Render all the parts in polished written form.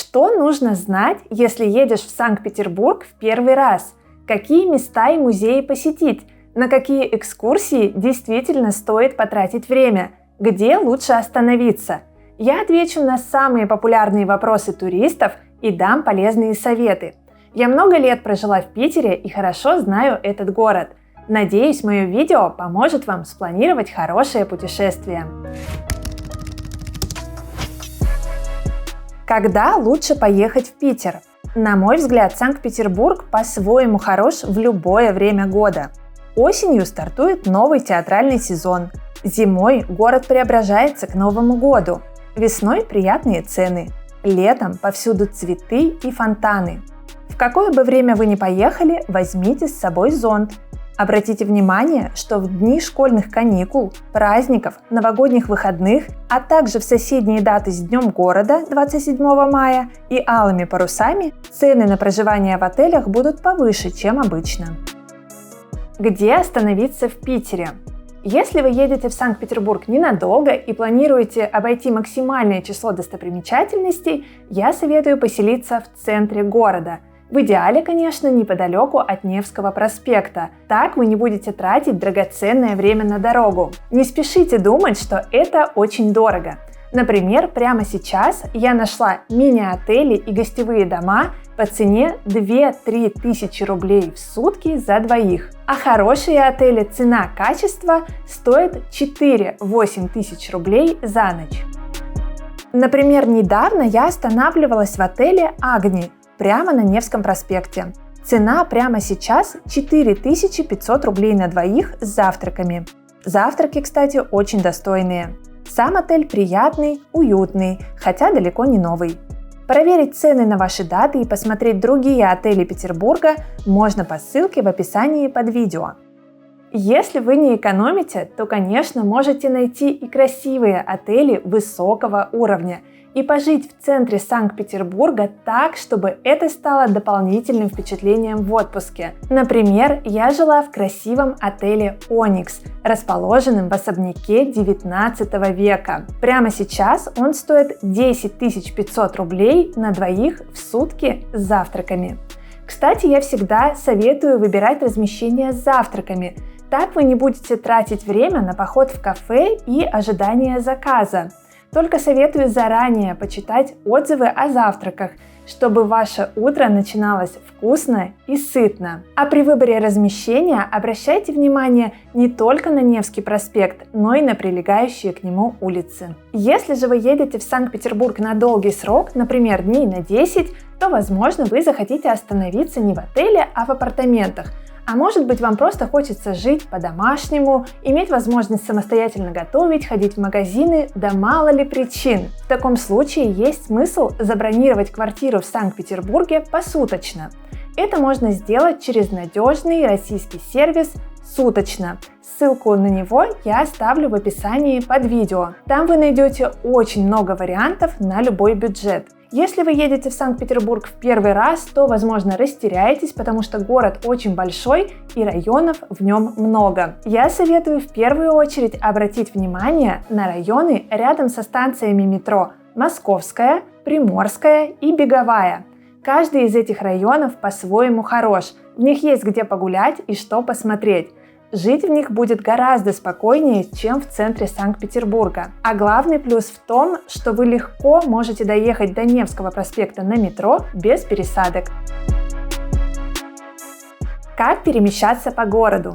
Что нужно знать, если едешь в Санкт-Петербург в первый раз? Какие места и музеи посетить? На какие экскурсии действительно стоит потратить время? Где лучше остановиться? Я отвечу на самые популярные вопросы туристов и дам полезные советы. Я много лет прожила в Питере и хорошо знаю этот город. Надеюсь, мое видео поможет вам спланировать хорошее путешествие. Когда лучше поехать в Питер? На мой взгляд, Санкт-Петербург по-своему хорош в любое время года. Осенью стартует новый театральный сезон. Зимой город преображается к Новому году. Весной приятные цены. Летом повсюду цветы и фонтаны. В какое бы время вы ни поехали, возьмите с собой зонт. Обратите внимание, что в дни школьных каникул, праздников, новогодних выходных, а также в соседние даты с Днем города 27 мая и алыми парусами цены на проживание в отелях будут повыше, чем обычно. Где остановиться в Питере? Если вы едете в Санкт-Петербург ненадолго и планируете обойти максимальное число достопримечательностей, я советую поселиться в центре города. В идеале, конечно, неподалеку от Невского проспекта. Так вы не будете тратить драгоценное время на дорогу. Не спешите думать, что это очень дорого. Например, прямо сейчас я нашла мини-отели и гостевые дома по цене 2-3 тысячи рублей в сутки за двоих. А хорошие отели цена-качество стоят 4-8 тысяч рублей за ночь. Например, недавно я останавливалась в отеле «Агни» прямо на Невском проспекте. Цена прямо сейчас 4500 рублей на двоих с завтраками. Завтраки, кстати, очень достойные. Сам отель приятный, уютный, хотя далеко не новый. Проверить цены на ваши даты и посмотреть другие отели Петербурга можно по ссылке в описании под видео. Если вы не экономите, то, конечно, можете найти и красивые отели высокого уровня и пожить в центре Санкт-Петербурга так, чтобы это стало дополнительным впечатлением в отпуске. Например, я жила в красивом отеле «Оникс», расположенном в особняке 19 века. Прямо сейчас он стоит 10 500 рублей на двоих в сутки с завтраками. Кстати, я всегда советую выбирать размещение с завтраками. Так вы не будете тратить время на поход в кафе и ожидание заказа. Только советую заранее почитать отзывы о завтраках, чтобы ваше утро начиналось вкусно и сытно. А при выборе размещения обращайте внимание не только на Невский проспект, но и на прилегающие к нему улицы. Если же вы едете в Санкт-Петербург на долгий срок, например, дней на 10, то, возможно, вы захотите остановиться не в отеле, а в апартаментах. А может быть, вам просто хочется жить по-домашнему, иметь возможность самостоятельно готовить, ходить в магазины, да мало ли причин. В таком случае есть смысл забронировать квартиру в Санкт-Петербурге посуточно. Это можно сделать через надежный российский сервис «Суточно». Ссылку на него я оставлю в описании под видео. Там вы найдете очень много вариантов на любой бюджет. Если вы едете в Санкт-Петербург в первый раз, то, возможно, растеряетесь, потому что город очень большой и районов в нем много. Я советую в первую очередь обратить внимание на районы рядом со станциями метро Московская, Приморская и Беговая. Каждый из этих районов по-своему хорош, в них есть где погулять и что посмотреть. Жить в них будет гораздо спокойнее, чем в центре Санкт-Петербурга. А главный плюс в том, что вы легко можете доехать до Невского проспекта на метро без пересадок. Как перемещаться по городу?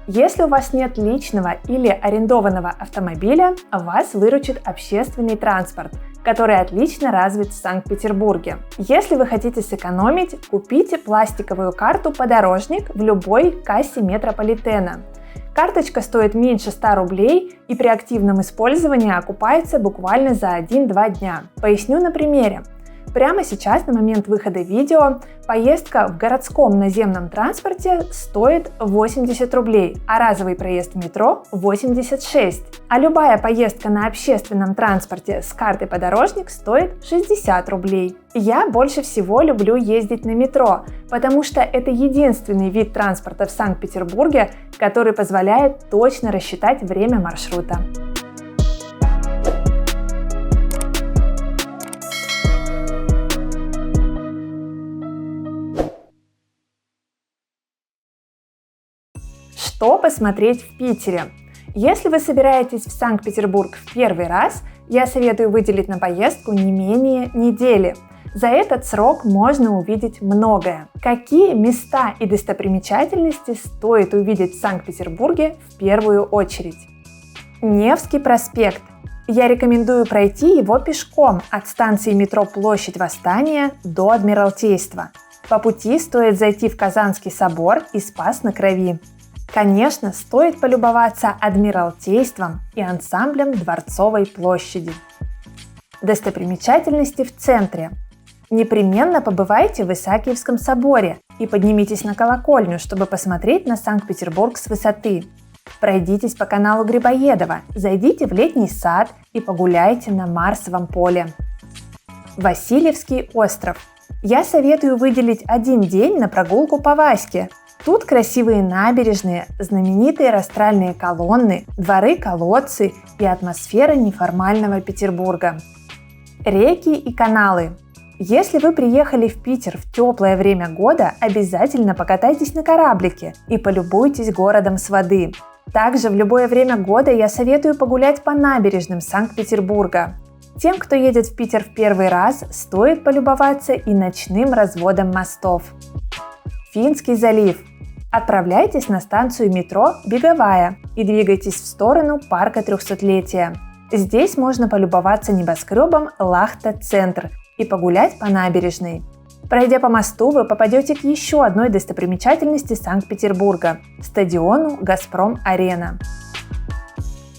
Если у вас нет личного или арендованного автомобиля, вас выручит общественный транспорт, который отлично развит в Санкт-Петербурге. Если вы хотите сэкономить, купите пластиковую карту «Подорожник» в любой кассе метрополитена. Карточка стоит меньше 100 рублей и при активном использовании окупается буквально за 1-2 дня. Поясню на примере. Прямо сейчас, на момент выхода видео, поездка в городском наземном транспорте стоит 80 рублей, а разовый проезд в метро – 86. А любая поездка на общественном транспорте с картой «Подорожник» стоит 60 рублей. Я больше всего люблю ездить на метро, потому что это единственный вид транспорта в Санкт-Петербурге, который позволяет точно рассчитать время маршрута. Что посмотреть в Питере? Если вы собираетесь в Санкт-Петербург в первый раз, я советую выделить на поездку не менее недели. За этот срок можно увидеть многое. Какие места и достопримечательности стоит увидеть в Санкт-Петербурге в первую очередь? Невский проспект. Я рекомендую пройти его пешком от станции метро Площадь Восстания до Адмиралтейства. По пути стоит зайти в Казанский собор и Спас на Крови. Конечно, стоит полюбоваться Адмиралтейством и ансамблем Дворцовой площади. Достопримечательности в центре. Непременно побывайте в Исаакиевском соборе и поднимитесь на колокольню, чтобы посмотреть на Санкт-Петербург с высоты. Пройдитесь по каналу Грибоедова, зайдите в летний сад и погуляйте на Марсовом поле. Васильевский остров. Я советую выделить один день на прогулку по Ваське. Тут красивые набережные, знаменитые растральные колонны, дворы-колодцы и атмосфера неформального Петербурга. Реки и каналы. Если вы приехали в Питер в теплое время года, обязательно покатайтесь на кораблике и полюбуйтесь городом с воды. Также в любое время года я советую погулять по набережным Санкт-Петербурга. Тем, кто едет в Питер в первый раз, стоит полюбоваться и ночным разводом мостов. Финский залив. Отправляйтесь на станцию метро Беговая и двигайтесь в сторону парка 300-летия. Здесь можно полюбоваться небоскребом Лахта-центр и погулять по набережной. Пройдя по мосту, вы попадете к еще одной достопримечательности Санкт-Петербурга – стадиону «Газпром-Арена».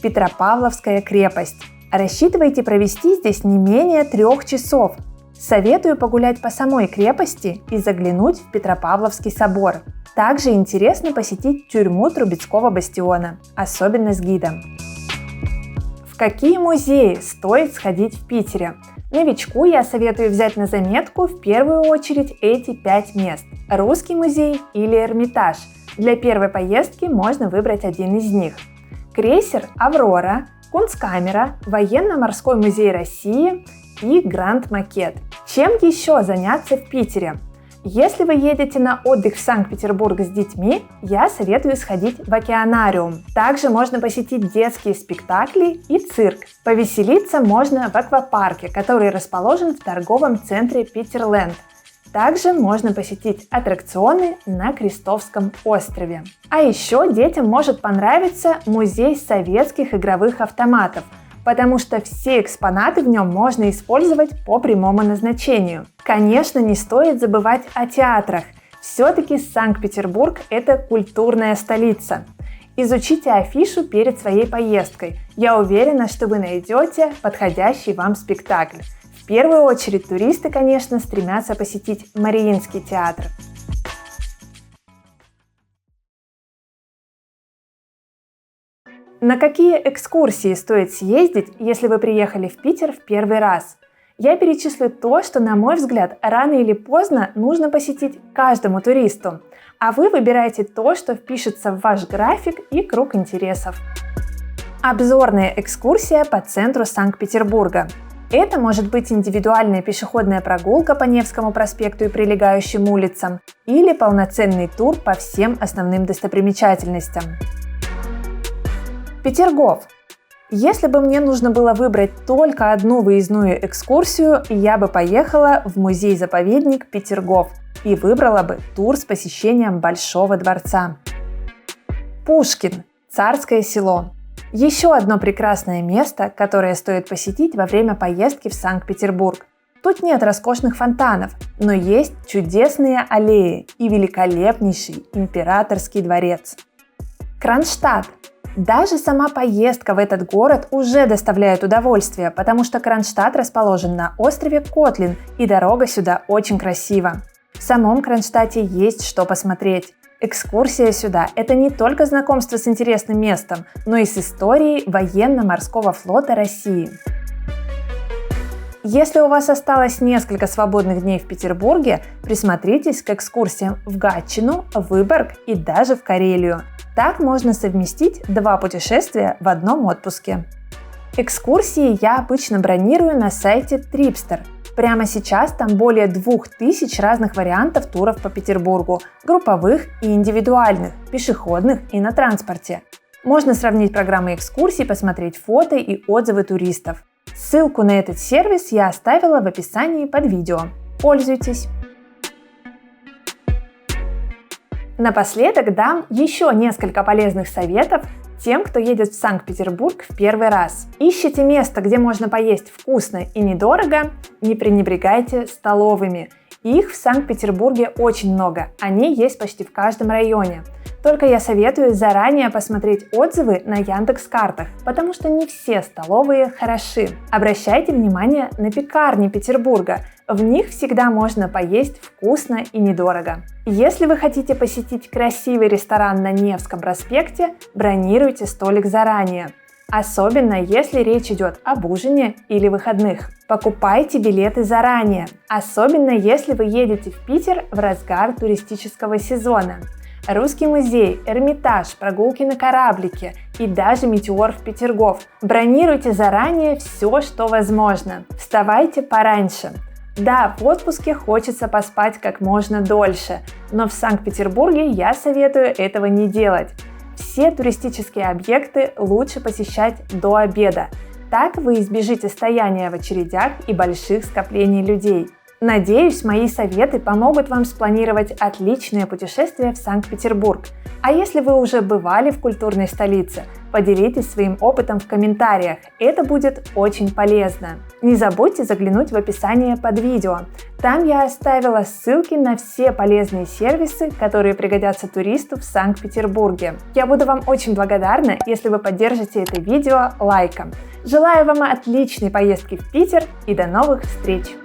Петропавловская крепость. Рассчитывайте провести здесь не менее 3 часов. Советую погулять по самой крепости и заглянуть в Петропавловский собор. Также интересно посетить тюрьму Трубецкого бастиона, особенно с гидом. В какие музеи стоит сходить в Питере? Новичку я советую взять на заметку в первую очередь эти 5 мест – Русский музей или Эрмитаж. Для первой поездки можно выбрать один из них. Крейсер «Аврора», Кунсткамера, Военно-морской музей России и Гранд Макет. Чем еще заняться в Питере? Если вы едете на отдых в Санкт-Петербург с детьми, я советую сходить в океанариум. Также можно посетить детские спектакли и цирк. Повеселиться можно в аквапарке, который расположен в торговом центре Питерленд. Также можно посетить аттракционы на Крестовском острове. А еще детям может понравиться музей советских игровых автоматов, потому что все экспонаты в нем можно использовать по прямому назначению. Конечно, не стоит забывать о театрах. Все-таки Санкт-Петербург – это культурная столица. Изучите афишу перед своей поездкой. Я уверена, что вы найдете подходящий вам спектакль. В первую очередь туристы, конечно, стремятся посетить Мариинский театр. На какие экскурсии стоит съездить, если вы приехали в Питер в первый раз? Я перечислю то, что, на мой взгляд, рано или поздно нужно посетить каждому туристу, а вы выбираете то, что впишется в ваш график и круг интересов. Обзорная экскурсия по центру Санкт-Петербурга. Это может быть индивидуальная пешеходная прогулка по Невскому проспекту и прилегающим улицам или полноценный тур по всем основным достопримечательностям. Петергоф. Если бы мне нужно было выбрать только одну выездную экскурсию, я бы поехала в музей-заповедник Петергоф и выбрала бы тур с посещением Большого дворца. Пушкин. Царское село. Еще одно прекрасное место, которое стоит посетить во время поездки в Санкт-Петербург. Тут нет роскошных фонтанов, но есть чудесные аллеи и великолепнейший императорский дворец. Кронштадт. Даже сама поездка в этот город уже доставляет удовольствие, потому что Кронштадт расположен на острове Котлин, и дорога сюда очень красива. В самом Кронштадте есть что посмотреть. Экскурсия сюда – это не только знакомство с интересным местом, но и с историей военно-морского флота России. Если у вас осталось несколько свободных дней в Петербурге, присмотритесь к экскурсиям в Гатчину, Выборг и даже в Карелию. Так можно совместить 2 путешествия в одном отпуске. Экскурсии я обычно бронирую на сайте Tripster. Прямо сейчас там более 2000 разных вариантов туров по Петербургу, групповых и индивидуальных, пешеходных и на транспорте. Можно сравнить программы экскурсий, посмотреть фото и отзывы туристов. Ссылку на этот сервис я оставила в описании под видео. Пользуйтесь! Напоследок дам еще несколько полезных советов тем, кто едет в Санкт-Петербург в первый раз. Ищите место, где можно поесть вкусно и недорого, не пренебрегайте столовыми. Их в Санкт-Петербурге очень много, они есть почти в каждом районе. Только я советую заранее посмотреть отзывы на Яндекс.Картах, потому что не все столовые хороши. Обращайте внимание на пекарни Петербурга, в них всегда можно поесть вкусно и недорого. Если вы хотите посетить красивый ресторан на Невском проспекте, бронируйте столик заранее. Особенно если речь идет об ужине или выходных. Покупайте билеты заранее, особенно если вы едете в Питер в разгар туристического сезона. Русский музей, Эрмитаж, прогулки на кораблике и даже метеор в Петергоф. Бронируйте заранее все, что возможно. Вставайте пораньше. Да, в отпуске хочется поспать как можно дольше, но в Санкт-Петербурге я советую этого не делать. Все туристические объекты лучше посещать до обеда. Так вы избежите стояния в очередях и больших скоплений людей. Надеюсь, мои советы помогут вам спланировать отличное путешествие в Санкт-Петербург. А если вы уже бывали в культурной столице, поделитесь своим опытом в комментариях, это будет очень полезно. Не забудьте заглянуть в описание под видео. Там я оставила ссылки на все полезные сервисы, которые пригодятся туристу в Санкт-Петербурге. Я буду вам очень благодарна, если вы поддержите это видео лайком. Желаю вам отличной поездки в Питер и до новых встреч!